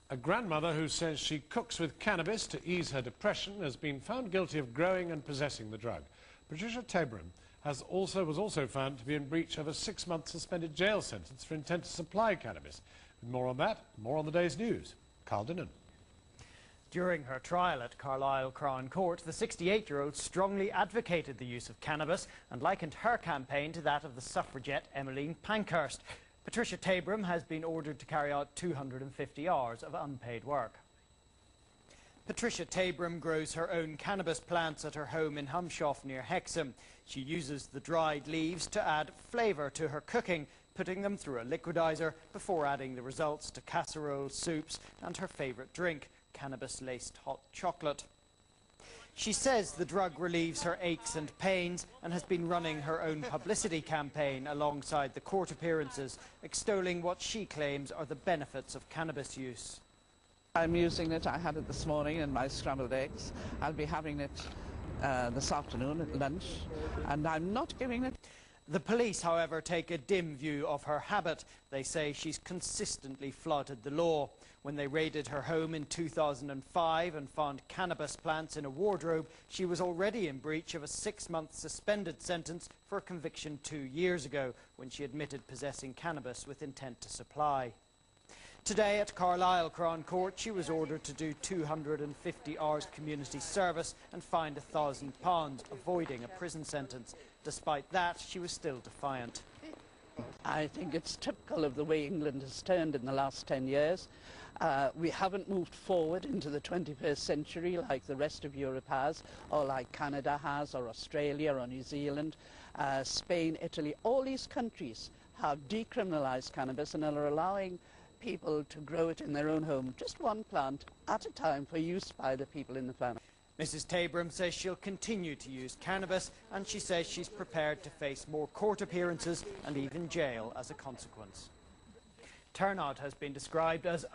A grandmother who says she cooks with cannabis to ease her depression has been found guilty of growing and possessing the drug. Patricia Tabram was also found to be in breach of a 6-month suspended jail sentence for intent to supply cannabis. With more on that, more on the day's news. Carl Dinnan. During her trial at Carlisle Crown Court, the 68-year-old strongly advocated the use of cannabis and likened her campaign to that of the suffragette Emmeline Pankhurst. Patricia Tabram has been ordered to carry out 250 hours of unpaid work. Patricia Tabram grows her own cannabis plants at her home in Humshoff near Hexham. She uses the dried leaves to add flavour to her cooking, putting them through a liquidizer before adding the results to casseroles, soups and her favourite drink, cannabis-laced hot chocolate. She says the drug relieves her aches and pains and has been running her own publicity campaign alongside the court appearances, extolling what she claims are the benefits of cannabis use. I'm using it. I had it this morning in my scrambled eggs. I'll be having it this afternoon at lunch, and I'm not giving it. The police, however, take a dim view of her habit. They say she's consistently flouted the law. When they raided her home in 2005 and found cannabis plants in a wardrobe, she was already in breach of a 6-month suspended sentence for a conviction 2 years ago, when she admitted possessing cannabis with intent to supply. Today at Carlisle Crown Court, she was ordered to do 250 hours community service and fined £1,000, avoiding a prison sentence. Despite that, she was still defiant. I think it's typical of the way England has turned in the last 10 years. We haven't moved forward into the 21st century like the rest of Europe has, or like Canada has, or Australia, or New Zealand, Spain, Italy. All these countries have decriminalised cannabis and are allowing people to grow it in their own home, just one plant at a time for use by the people in the family. Mrs. Tabram says she'll continue to use cannabis, and she says she's prepared to face more court appearances and even jail as a consequence. Turnout has been described as